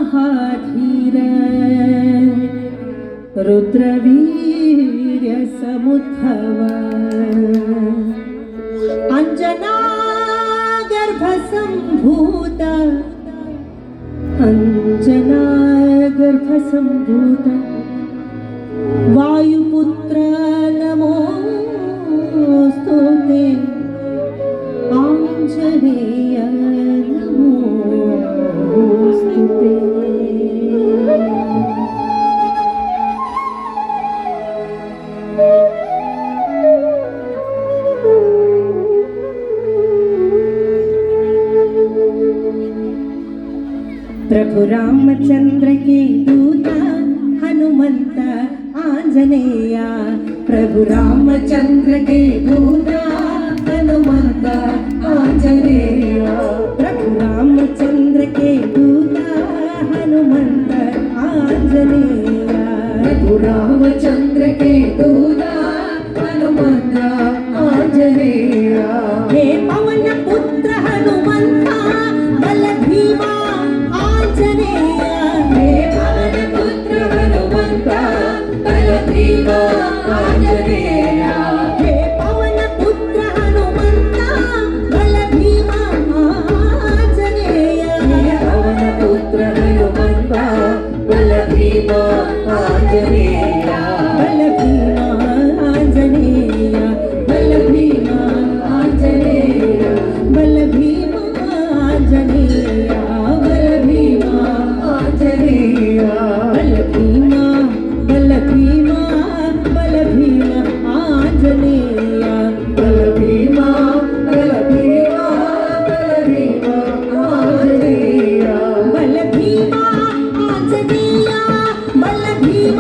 महाधीर रुद्रवीर्य समुद्भव अंजना गर्भ संभूत अंजना गर्भ संभूत वायुपुत्र नमोस्तुते आंजनेय नमोस्तुते। प्रभु रामचंद्र के दूत हनुमंत आंजनेय प्रभु रामचंद्र के दूत हनुमंत आंजनेय प्रभु रामचंद्र के दूत हनुमंत आंजनेय प्रभु रामचंद्र के दूत हनुमंत आंजनेय हे पवन पुत्र हनुमंत बल भीमा आंजनेय हे पवन पुत्र हनुमंत बल भीमा आंजनेय हे पवन पुत्र हनुमंत बल भीमा आंजनेय हे पवन पुत्र हनुमंत बल भीमा आंजनेय बल भीमा आंजनेय बल भीमा आंजनेय बल भीमा आंजनेय बल भीमा आंजनेय बल भीमा बल भीमा बल भीमा आंजनेय बल भीमा बल भीमा बल भीमा आंजनेय बल भीमा आंजनेय बल भीमा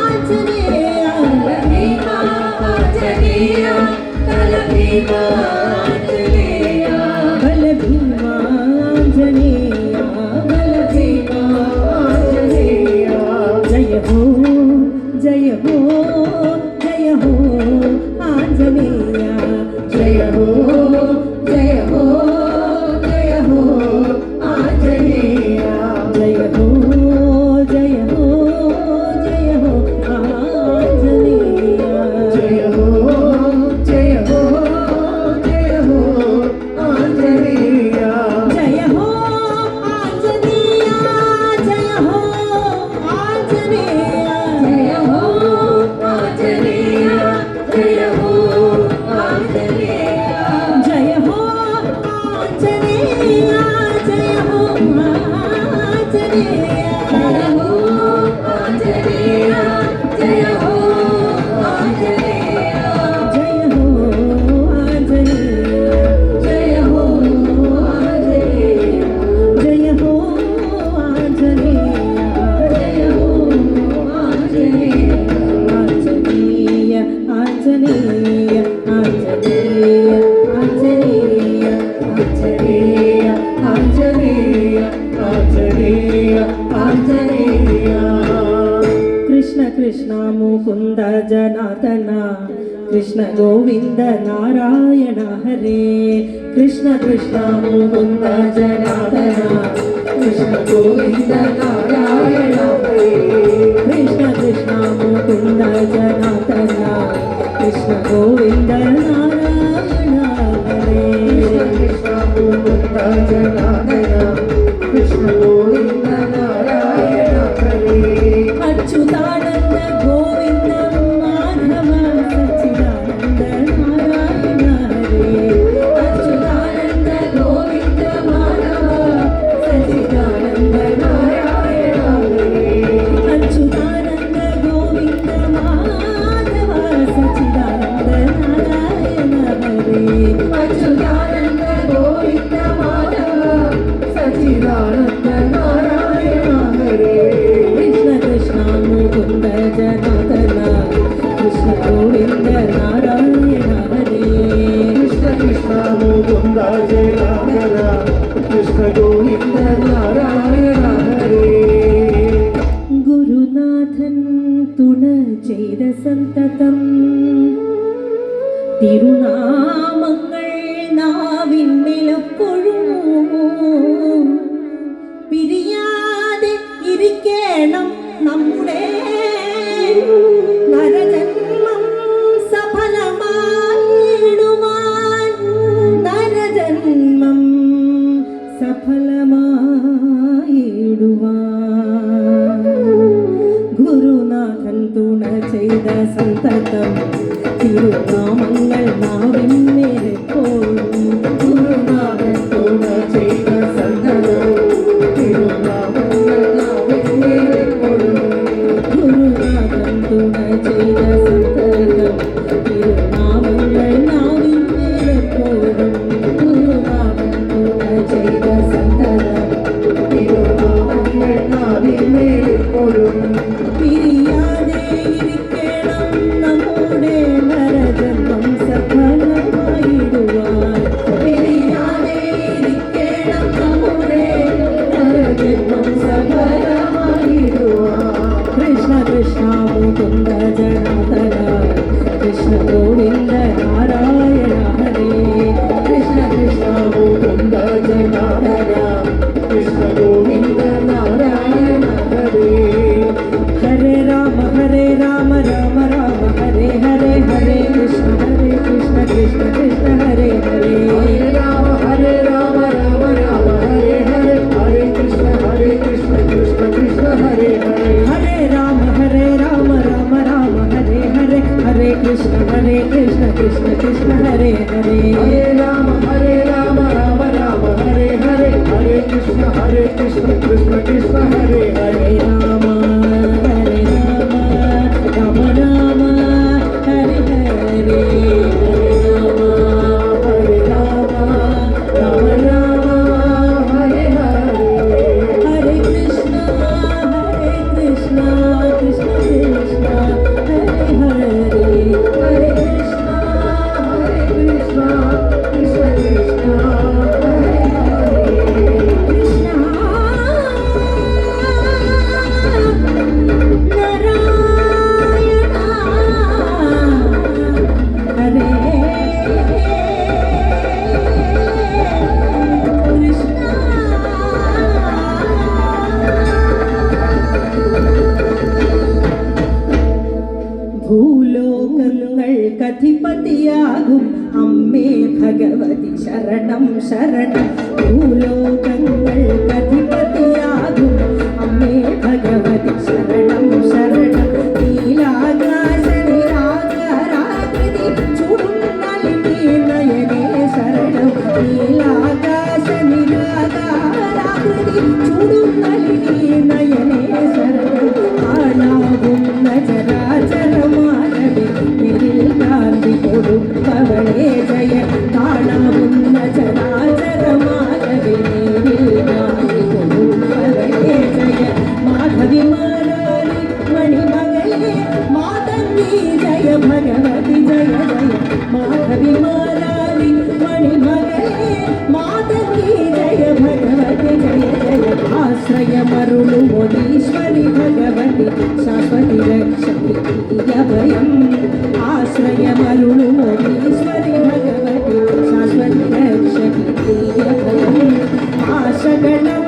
आंजनेय बल भीमा आंजनेय बल भीमा आंजनेय बल भीमा आंजनेय बल भीमा आंजनेय जय हो जय हो जय हो आंजनेय जय हो जय हो जय हो आंजनेय जय हो जय हो जय हो आंजनेय जय हो जय हो जय हो आंजनेय जय हो आंजनेय जय हो आंजनेय जय हो आंजनेय जय हो आंजनेय जय हो आंजनेय जय हो आंजनेय जय हो आंजनेय जय हो आंजनेय जय हो आंजनेय जय हो आंजनेय जय हो आंजनेय जय हो आंजनेय आंजनेय आंजनेय आंजनेय आंजनेय आंजनेय आंजनेय आंजनेय कृष्ण कृष्ण मुकुंद जनार्दन कृष्ण गोविंद नारायण हरे कृष्ण कृष्ण मुकुंद जनार्दन कृष्ण गोविंद नारायण हरे कृष्ण कृष्ण मुकुंद जनार्दन कृष्ण गोविंद नारायण हरे कृष्ण मुकुंद जनार्दन कृष्ण गोविंद नारायण हरे अच्युतानंद गोविंद माधव सच्चिदानंद नारायण हरे अच्युतानंद गोविंद माधव सच्चिदानंद नारायण हरे अच्युतानंद गोविंद माधव सच्चिदानंद नारायण हरे अच्युतानंद गोविंद माधव सच्चिदानंद नारायण हरे कृष्ण कृष्ण मुकुंद जनार्दन कृष्ण गोविंद नारायण हरे कृष्ण कृष्ण मुकुंद जनार्दन कृष्ण गोविंद नारायण हरे गुरुनाथन तुण ചെയ്ത സന്തതം തിരുനാമങ്ങൾ നാവിന്മേലെപ്പോഴും പിരിയാ ശരണം ശരണം ഭൂലോകങ്ങൾ അധിപതിയാകും അമ്മേ ഭഗവതി ശരണം ശരണം നീലാകാശ നിരാകാരാകൃതി ചുടുന്നലിനീ നയനേ ശരണം നീലാകാശ നിരാകാരാകൃതി ചുടുന്നലിനീ നയനേ ശരണം കാണാവുന്ന ചരാചരമാനവേ നിരിൽ കാന്തി കൊടുപ്പവളേ ജയ കാണാവുന്ന ചരാചരമാനവേ നിരിൽ കാന്തി കൊടുപ്പവളേ ജയ മാധവി മാലാരി മണിമകളേ മാതംഗി ജയ ഭഗവതി ജയ ജയ മാധവി മാലാരി മണിമകളേ മാതംഗി ജയ ഭഗവതി ജയ ജയ ആശ്രയമരുളുമോദീശ്വരി ഭഗവതി ശാശ്വതി രക്ഷതി അഭയം ആശ്രയമരുളുമോദീശ്വരി ഭഗവതി ശാശ്വതി രക്ഷതി അഭയം ആശകളും